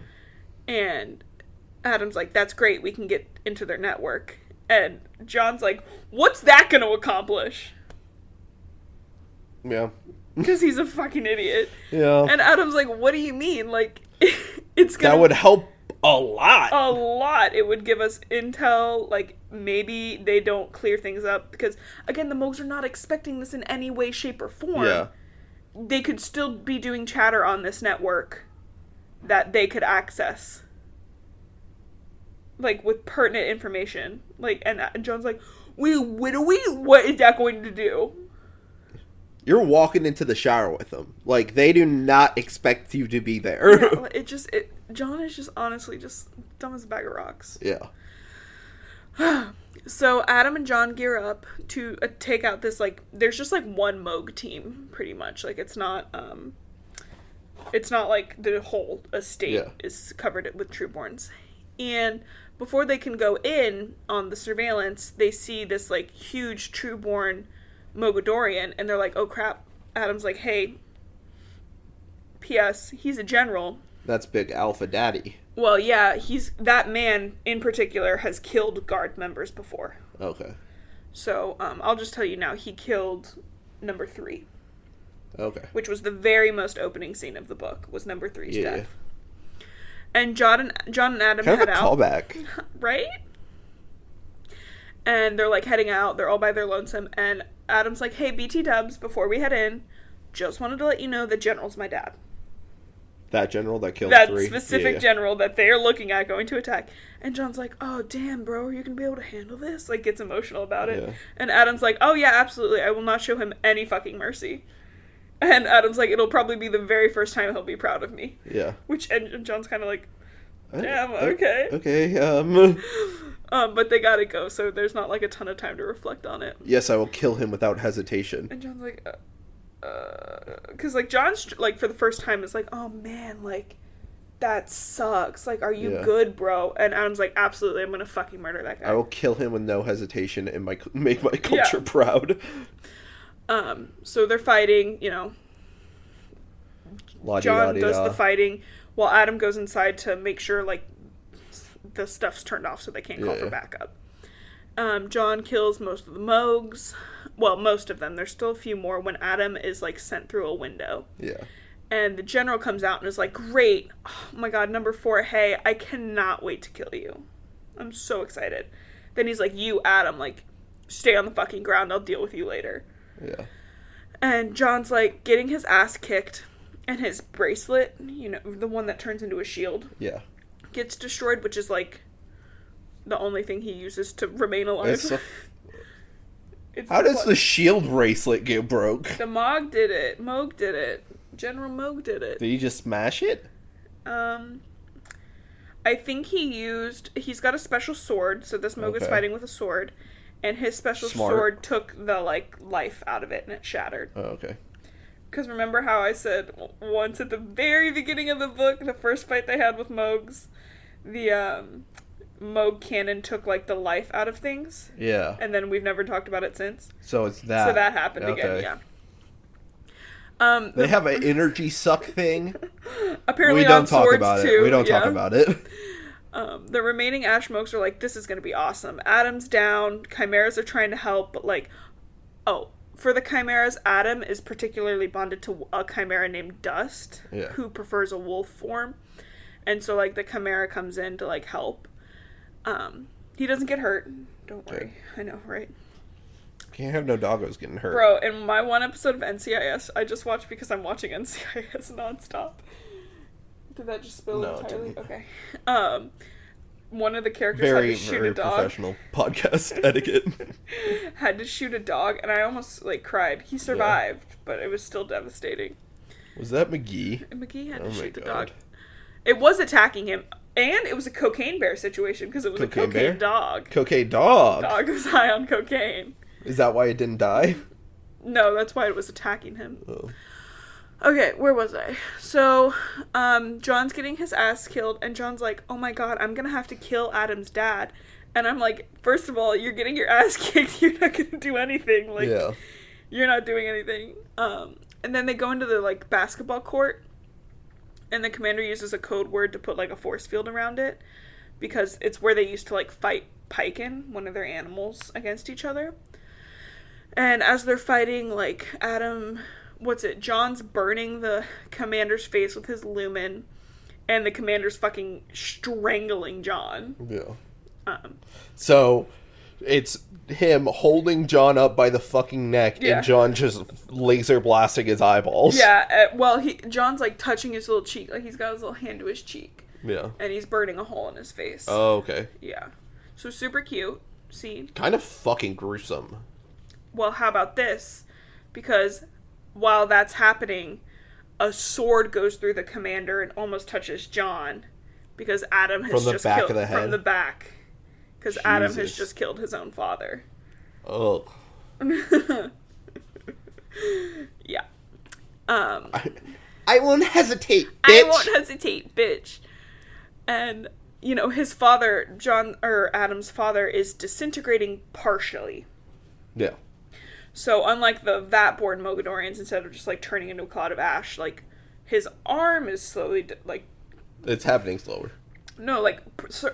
And Adam's like, that's great, we can get into their network. And John's like, what's that gonna accomplish? Yeah. Because he's a fucking idiot. Yeah. And Adam's like, what do you mean? Like, it's gonna... That would help a lot. A lot. It would give us intel, like, maybe they don't clear things up. Because, again, the Mogs are not expecting this in any way, shape, or form. Yeah. They could still be doing chatter on this network that they could access. Like, with pertinent information. Like, and John's like, what is that going to do? You're walking into the shower with them. Like, they do not expect you to be there. Yeah, John is just honestly just dumb as a bag of rocks. Yeah. So Adam and John gear up to take out this, like, there's just, like, one Moog team, pretty much. Like, it's not like the whole estate is covered with Trueborns. And before they can go in on the surveillance, they see this, like, huge Trueborn Mogadorian, and they're like, oh crap. Adam's like, hey, P.S., he's a general. That's Big Alpha Daddy. Well, yeah, that man in particular has killed guard members before. Okay. So, I'll just tell you now, he killed number 3. Okay. Which was the very most opening scene of the book, was number 3's death. And John and Adam kind head of a out. Callback. Right? And they're, like, heading out. They're all by their lonesome. And Adam's like, hey, BT Dubs, before we head in, just wanted to let you know the general's my dad. That general that killed that 3? That specific general that they're looking at going to attack. And John's like, oh, damn, bro, are you going to be able to handle this? Like, gets emotional about it. Yeah. And Adam's like, oh, yeah, absolutely. I will not show him any fucking mercy. And Adam's like, it'll probably be the very first time he'll be proud of me. Yeah. And John's kind of like, damn, okay. Okay, but they gotta go, so there's not, like, a ton of time to reflect on it. Yes, I will kill him without hesitation. And John's like, because, like, John's, like, for the first time is like, oh, man, like, that sucks. Like, are you good, bro? And Adam's like, absolutely, I'm gonna fucking murder that guy. I will kill him with no hesitation and make my culture proud. So they're fighting, you know. John does the fighting, while Adam goes inside to make sure, like, the stuff's turned off so they can't call for backup. John kills most of the Mogs. Well, most of them. There's still a few more when Adam is, like, sent through a window. Yeah. And the general comes out and is like, great. Oh my god, number 4, hey, I cannot wait to kill you. I'm so excited. Then he's like, you, Adam, like, stay on the fucking ground. I'll deal with you later. Yeah. And John's, like, getting his ass kicked. And his bracelet, you know, the one that turns into a shield. Yeah. Gets destroyed, which is, like, the only thing he uses to remain alive. How does the shield bracelet get broke? The Moog did it. Moog did it. General Moog did it. Did he just smash it? I think he's got a special sword, so this Moog is fighting with a sword, and his special sword took the, like, life out of it, and it shattered. Oh, okay. Because remember how I said once at the very beginning of the book, the first fight they had with Moogs, the Moog cannon took, like, the life out of things? Yeah. And then we've never talked about it since. So it's that. So that happened again, yeah. They have an energy suck thing. Apparently we don't talk about it. We don't talk about it. The remaining Ash Moogs are like, this is going to be awesome. Adam's down. Chimeras are trying to help, but, like, for the Chimeras, Adam is particularly bonded to a Chimera named Dust, who prefers a wolf form. And so, like, the Chimera comes in to, like, help. He doesn't get hurt. Don't worry. I know, right? Can't have no doggos getting hurt. Bro, in my one episode of NCIS, I just watched because I'm watching NCIS nonstop. Did that just spill entirely? It didn't. Okay. One of the characters had to shoot a dog. Very professional podcast etiquette. Had to shoot a dog, and I almost, like, cried. He survived, but it was still devastating. Was that McGee? McGee had to shoot the dog. It was attacking him, and it was a cocaine bear situation, because it was a cocaine dog. Cocaine dog? Dog was high on cocaine. Is that why it didn't die? No, that's why it was attacking him. Oh. Okay, where was I? So, John's getting his ass killed, and John's like, oh my god, I'm gonna have to kill Adam's dad. And I'm like, first of all, you're getting your ass kicked, you're not gonna do anything. Like, you're not doing anything. And then they go into the, like, basketball court, and the commander uses a code word to put, like, a force field around it, because it's where they used to, like, fight Piken, one of their animals, against each other. And as they're fighting, like, John's burning the commander's face with his lumen, and the commander's fucking strangling John. Yeah. So, it's him holding John up by the fucking neck, and John just laser blasting his eyeballs. Yeah, John's, like, touching his little cheek, like, he's got his little hand to his cheek. Yeah. And he's burning a hole in his face. Oh, okay. Yeah. So, super cute scene. Kind of fucking gruesome. Well, how about this? Because while that's happening, a sword goes through the commander and almost touches John, because Adam has just killed from the back. Because Adam has just killed his own father. Oh. Yeah. I won't hesitate, bitch. I won't hesitate, bitch. And, you know, his father, Adam's father, is disintegrating partially. Yeah. So, unlike the vat-born Mogadorians, instead of just, like, turning into a cloud of ash, like, his arm is slowly, It's happening slower. No, like,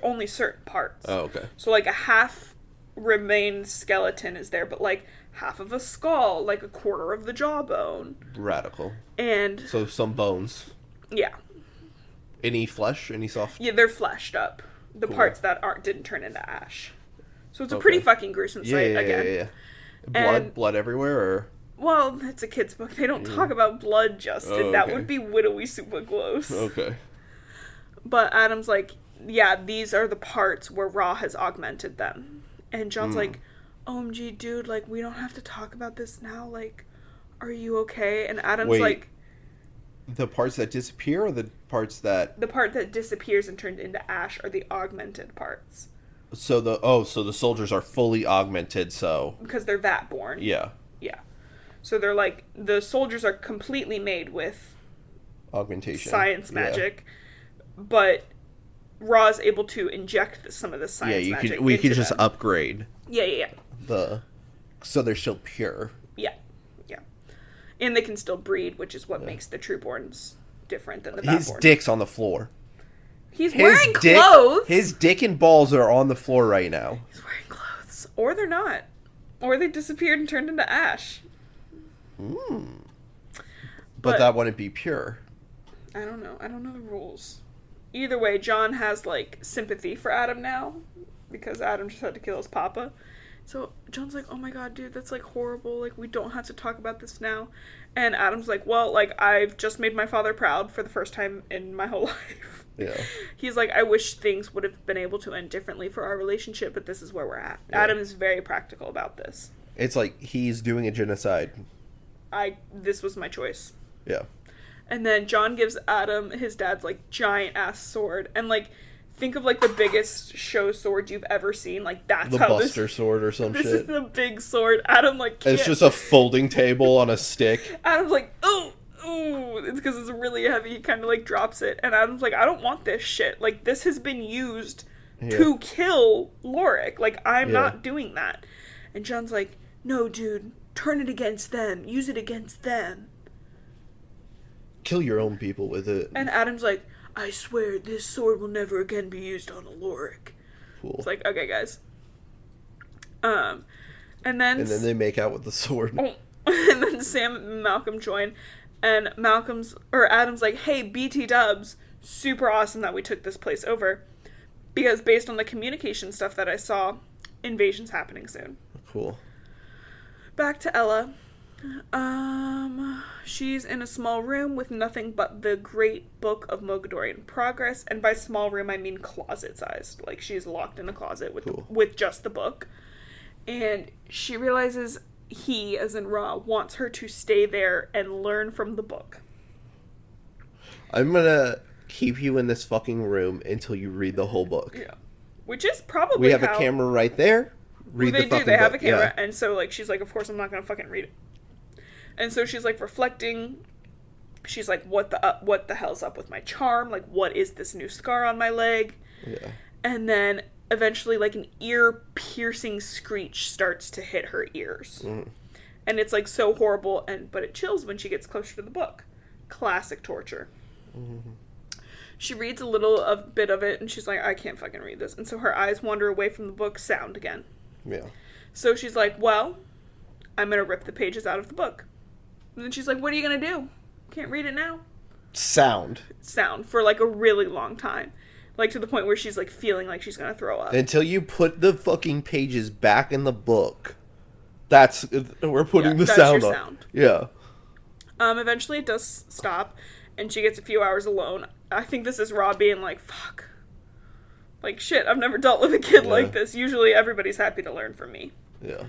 only certain parts. Oh, okay. So, like, a half remained skeleton is there, but, like, half of a skull, like, a quarter of the jawbone. Radical. And... So, some bones. Yeah. Any flesh? Any soft? Yeah, they're fleshed up. The parts that didn't turn into ash. So, it's a pretty fucking gruesome sight, again. Yeah. Blood everywhere, or? Well, it's a kid's book. They don't talk about blood, Justin. Oh, okay. That would be widowy super gross. Okay. But Adam's like, yeah, these are the parts where Ra has augmented them. And John's like, OMG, dude, like, we don't have to talk about this now. Like, are you okay? And Adam's like... The parts that disappear, or the parts that... The part that disappears and turned into ash are the augmented parts. So the soldiers are fully augmented, so... Because they're vat-born. Yeah. Yeah. So they're like, the soldiers are completely made with... Augmentation. Science magic. But Ra's able to inject some of the science magic. We could just upgrade. Yeah. So they're still pure. Yeah. And they can still breed, which is what makes the Trueborns different than the Batborn. His dick's on the floor. He's wearing clothes. His dick and balls are on the floor right now. He's wearing clothes. Or they're not. Or they disappeared and turned into ash. But that wouldn't be pure. I don't know. I don't know the rules. Either way, John has, like, sympathy for Adam now, because Adam just had to kill his papa. So John's like, oh my god, dude, that's, like, horrible. Like, we don't have to talk about this now. And Adam's like, well, like, I've just made my father proud for the first time in my whole life. Yeah. He's like, I wish things would have been able to end differently for our relationship, but this is where we're at. Yeah. Adam is very practical about this. It's like he's doing a genocide. This was my choice. Yeah. And then John gives Adam his dad's, like, giant-ass sword. And, like, think of, like, the biggest show sword you've ever seen. Like, that's the how Buster sword or some shit. This is the big sword. Adam, like, can't. It's just a folding table on a stick. Adam's like, ooh. It's because it's really heavy. He kind of, like, drops it. And Adam's like, I don't want this shit. Like, this has been used to kill Lorik. Like, I'm not doing that. And John's like, no, dude. Turn it against them. Use it against them. Kill your own people with it. And Adam's like, I swear this sword will never again be used on a Lorik. Cool. It's like, okay, guys. And then they make out with the sword. And then Sam and Malcolm join, and Adam's like, hey, BT dubs, super awesome that we took this place over, because based on the communication stuff that I saw, invasion's happening soon. Cool. Back to Ella. She's in a small room with nothing but the great book of Mogadorian progress, and by small room I mean closet-sized. Like, she's locked in a closet with just the book, and she realizes he, as in Ra, wants her to stay there and learn from the book. I'm gonna keep you in this fucking room until you read the whole book. Yeah. Which is probably we have a camera right there. Read the fucking book. They have a camera, and so, like, she's like, of course I'm not gonna fucking read it. And so she's, like, reflecting. She's like, what the hell's up with my charm? Like, what is this new scar on my leg? Yeah. And then eventually, like, an ear-piercing screech starts to hit her ears. And it's, like, so horrible, but it chills when she gets closer to the book. Classic torture. She reads a bit of it, and she's like, I can't fucking read this. And so her eyes wander away from the book, sound again. Yeah. So she's like, well, I'm going to rip the pages out of the book. And then she's like, what are you going to do? Can't read it now. Sound for like a really long time. Like to the point where she's like feeling like she's going to throw up. Until you put the fucking pages back in the book. We're putting the sound on. Yeah. Eventually it does stop, and she gets a few hours alone. I think this is Ra being like, fuck. Like, shit, I've never dealt with a kid like this. Usually everybody's happy to learn from me. Yeah.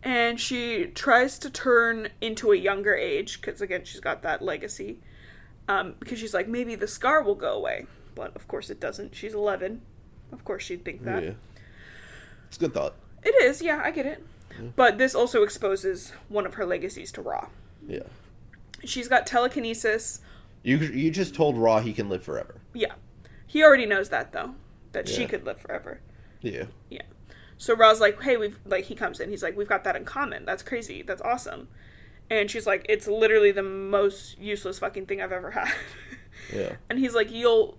And she tries to turn into a younger age, because, again, she's got that legacy. Because she's like, maybe the scar will go away. But, of course, it doesn't. She's 11. Of course she'd think that. Yeah. It's a good thought. It is, yeah, I get it. Yeah. But this also exposes one of her legacies to Ra. Yeah. She's got telekinesis. You just told Ra he can live forever. Yeah. He already knows that, though. That she could live forever. Yeah. Yeah. So Ra's like, hey, he comes in. He's like, we've got that in common. That's crazy. That's awesome. And she's like, it's literally the most useless fucking thing I've ever had. Yeah. And he's like, you'll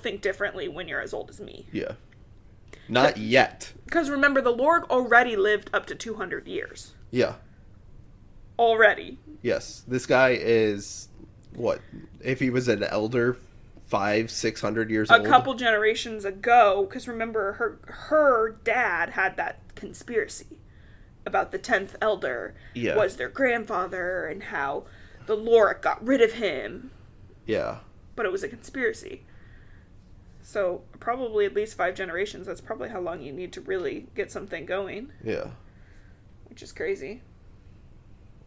think differently when you're as old as me. Yeah. Not yet. Because remember, the Lorg already lived up to 200 years. Yeah. Already. Yes. This guy is, what? If he was an elder, 500-600 years old? A couple generations ago, because remember, her dad had that conspiracy about the 10th elder was their grandfather and how the Lorik got rid of him. Yeah. But it was a conspiracy. So, probably at least 5 generations. That's probably how long you need to really get something going. Yeah. Which is crazy.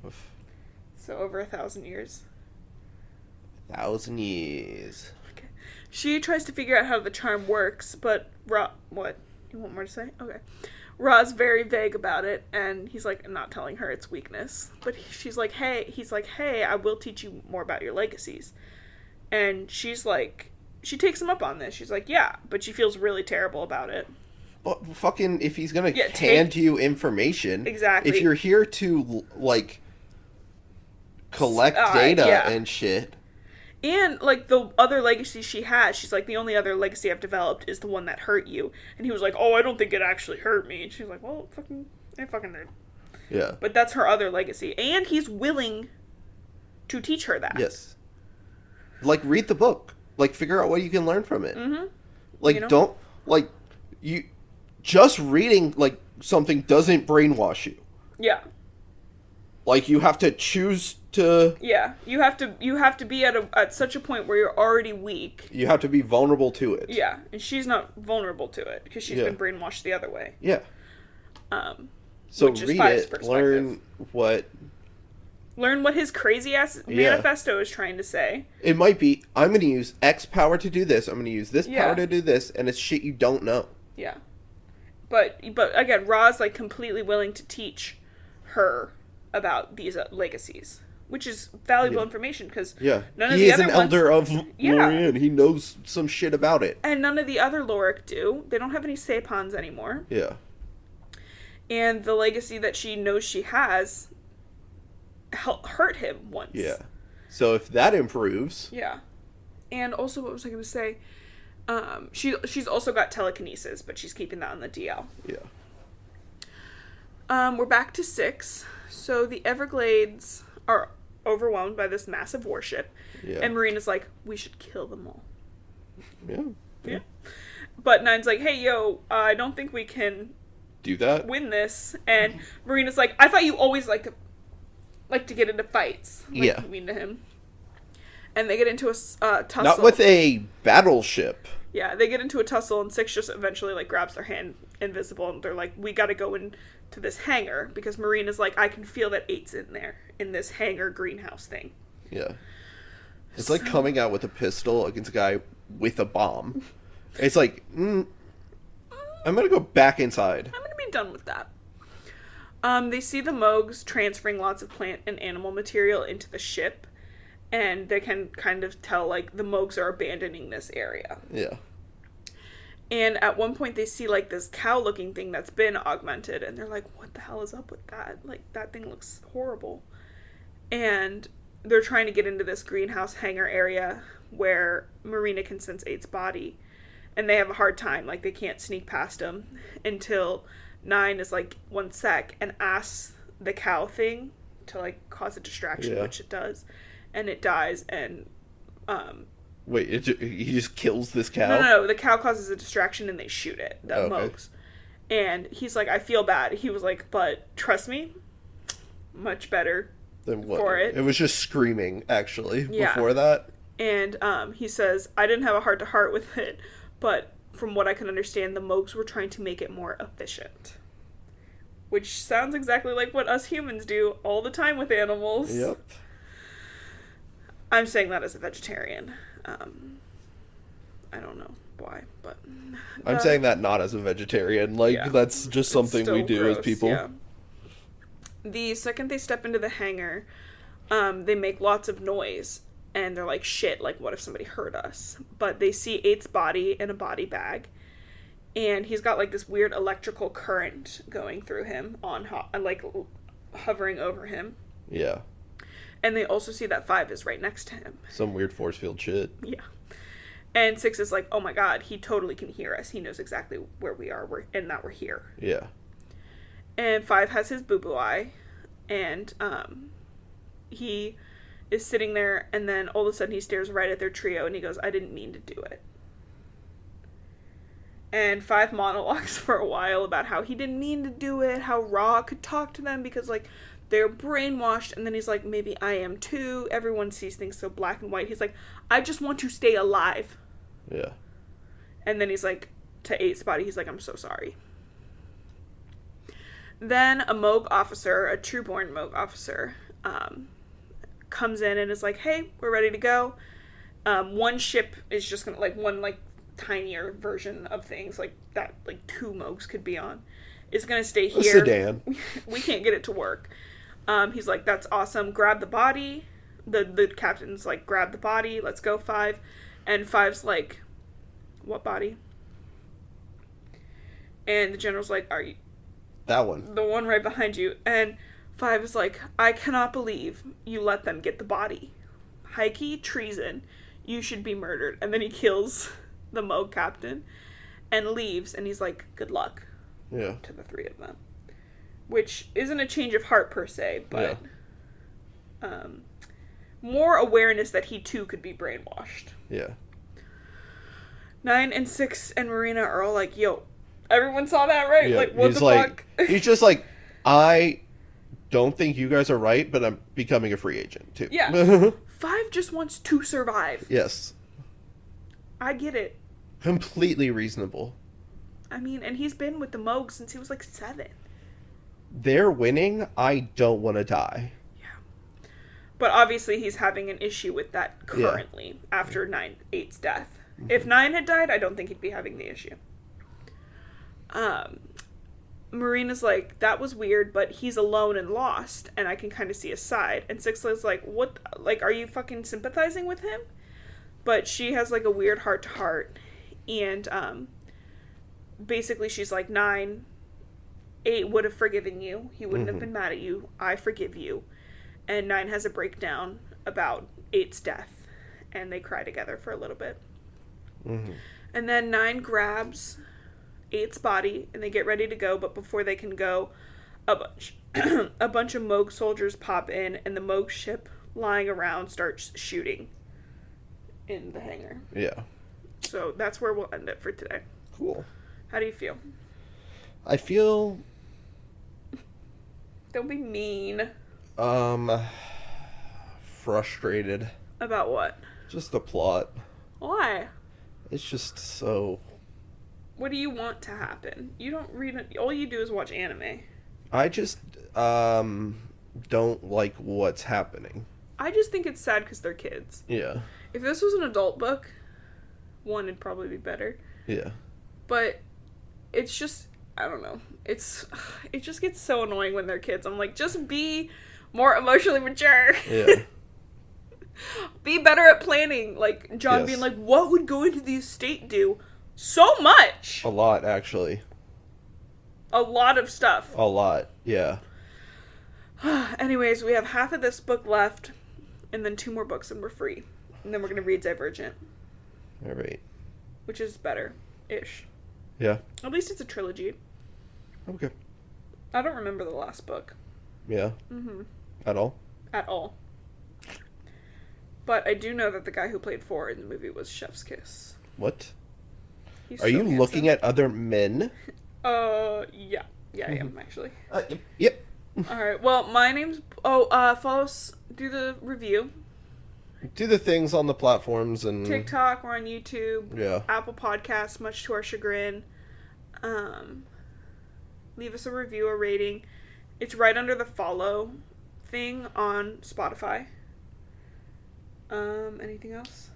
Oof. So, over 1,000 years. 1,000 years. Okay. She tries to figure out how the charm works, but what? You want more to say? Okay. Ra's very vague about it, and he's like, I'm not telling her its weakness. But he's like, hey, I will teach you more about your legacies. And she's like, she takes him up on this. She's like, yeah, but she feels really terrible about it. But fucking, if he's gonna hand you information, exactly. If you're here to, like, collect data and shit. And, like, the other legacy she has, she's like, the only other legacy I've developed is the one that hurt you. And he was like, oh, I don't think it actually hurt me. And she's like, well, fucking did. Yeah. But that's her other legacy. And he's willing to teach her that. Yes. Like, read the book. Like, figure out what you can learn from it. Mm-hmm. Like, don't, like, you, just reading, like, something doesn't brainwash you. Yeah. Like, you have to choose to... Yeah. You have to be at such a point where you're already weak. You have to be vulnerable to it. Yeah. And she's not vulnerable to it, because she's been brainwashed the other way. Yeah. So read it, learn what his crazy-ass manifesto is trying to say. It might be, I'm going to use X power to do this, I'm going to use this power to do this, and it's shit you don't know. Yeah. But again, Ra's, like, completely willing to teach her about these legacies, which is valuable information, because none of the other ones... He is an elder of Lorien. He knows some shit about it. And none of the other Lorik do. They don't have any Saipons anymore. Yeah. And the legacy that she knows she has... hurt him once. Yeah. So if that improves... Yeah. And also, what was I going to say? She's also got telekinesis, but she's keeping that on the DL. Yeah. We're back to 6. So the Everglades are overwhelmed by this massive warship. Yeah. And Marina's like, we should kill them all. Yeah. But Nine's like, hey, yo, I don't think we can... do that? Win this. And Marina's like, I thought you always like to get into fights. Like, mean to him. And they get into a tussle. Not with a battleship. Yeah, they get into a tussle, and Six just eventually, like, grabs their hand invisible, and they're like, we gotta go into this hangar, because Marina's like, I can feel that 8's in there, in this hangar greenhouse thing. Yeah. It's like coming out with a pistol against a guy with a bomb. It's like, I'm gonna go back inside. I'm gonna be done with that. They see the Moogs transferring lots of plant and animal material into the ship, and they can kind of tell, like, the Moogs are abandoning this area. Yeah. And at one point they see, like, this cow-looking thing that's been augmented, and they're like, what the hell is up with that? Like, that thing looks horrible. And they're trying to get into this greenhouse hangar area, where Marina can sense 8's body. And they have a hard time. Like, they can't sneak past him until 9 is like, 1 sec, and asks the cow thing to, like, cause a distraction, which it does. And it dies, and, Wait, he just kills this cow? No, the cow causes a distraction, and they shoot it. The Mogs. And he's like, I feel bad. He was like, but trust me, much better than what? For it. It was just screaming, actually, before that. And he says, I didn't have a heart-to-heart with it, but from what I can understand, the Mogs were trying to make it more efficient. Which sounds exactly like what us humans do all the time with animals. Yep. I'm saying that as a vegetarian. I don't know why, but... I'm saying that not as a vegetarian. Like, that's just something we do gross, as people. Yeah. The second they step into the hangar, they make lots of noise. And they're like, shit, like, what if somebody hurt us? But they see 8's body in a body bag. And he's got, like, this weird electrical current going through him, like, hovering over him. Yeah. And they also see that 5 is right next to him. Some weird force field shit. Yeah. And 6 is like, oh my god, he totally can hear us. He knows exactly where we are and that we're here. Yeah. And 5 has his boo-boo eye. And he is sitting there, and then all of a sudden he stares right at their trio, and he goes, I didn't mean to do it. And 5 monologues for a while about how he didn't mean to do it, how Ra could talk to them because, like, they're brainwashed, and then he's like, maybe I am too. Everyone sees things so black and white. He's like, I just want to stay alive. Yeah. And then he's like, to 8's body, he's like, I'm so sorry. Then a Moog officer, a true-born Moog officer, comes in and is like, hey, we're ready to go. One ship is just gonna, like, one, like, tinier version of things, like, that, like, 2 Moogs could be on, is gonna stay here. A sedan. We can't get it to work. He's like, that's awesome. Grab the body. The captain's like, grab the body. Let's go, 5. And 5's like, what body? And the general's like, are you... That one. The one right behind you. And 5 is like, I cannot believe you let them get the body. High-key treason. You should be murdered. And then he kills the Moog captain and leaves. And he's like, good luck. Yeah. To the 3 of them. Which isn't a change of heart per se, but more awareness that he too could be brainwashed. Yeah. 9 and 6 and Marina are all like, yo, everyone saw that, right? Yeah. Like, what he's the like, fuck? He's just like, I don't think you guys are right, but I'm becoming a free agent too. Yeah. 5 just wants to survive. Yes. I get it. Completely reasonable. I mean, and he's been with the Moog since he was like 7. They're winning. I don't want to die. Yeah. But obviously he's having an issue with that currently after 8's death. Mm-hmm. If 9 had died, I don't think he'd be having the issue. Marina's like, that was weird, but he's alone and lost, and I can kind of see his side. And 6 is like, what? Like, are you fucking sympathizing with him? But she has like a weird heart-to-heart, and basically she's like, 9, 8 would have forgiven you. He wouldn't have been mad at you. I forgive you. And 9 has a breakdown about 8's death. And they cry together for a little bit. Mm-hmm. And then 9 grabs 8's body and they get ready to go. But before they can go, a bunch of Moog soldiers pop in. And the Moog ship lying around starts shooting in the hangar. Yeah. So that's where we'll end it for today. Cool. How do you feel? I feel... Don't be mean. Frustrated. About what? Just the plot. Why? It's just so... What do you want to happen? You don't read it. All you do is watch anime. I just, don't like what's happening. I just think it's sad because they're kids. Yeah. If this was an adult book, 1 would probably be better. Yeah. But it's just... I don't know. It just gets so annoying when they're kids. I'm like, just be more emotionally mature. Yeah. Be better at planning. Like, John being like, what would going to the estate do? So much! A lot, actually. A lot of stuff. A lot, yeah. Anyways, we have half of this book left, and then 2 more books, and we're free. And then we're gonna read Divergent. All right. Which is better-ish. Yeah. At least it's a trilogy. Okay. I don't remember the last book. Yeah. Mm-hmm. At all? At all. But I do know that the guy who played 4 in the movie was Chef's Kiss. What? He's Are you looking at other men? Yeah. Yeah, I am, actually. Yep. Alright, well, my name's... follow us, do the review. Do the things on the platforms and... TikTok, we're on YouTube. Yeah. Apple Podcasts, much to our chagrin. Leave us a review, a rating. It's right under the follow thing on Spotify. Anything else?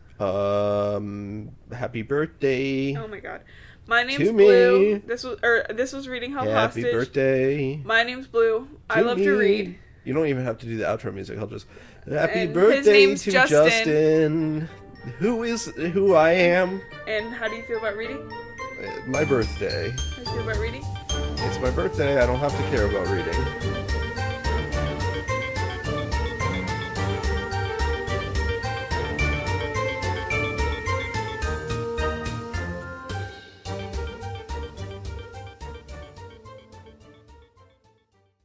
Happy birthday. Oh my god. My name's To Blue. me. This was Reading Held Happy Hostage. birthday. My name's Blue. I love to read. You don't even have to do the outro music. I'll just... Happy And his birthday name's to Justin. Who I am. And how do you feel about reading? My birthday. How do you feel about reading? It's my birthday. I don't have to care about reading.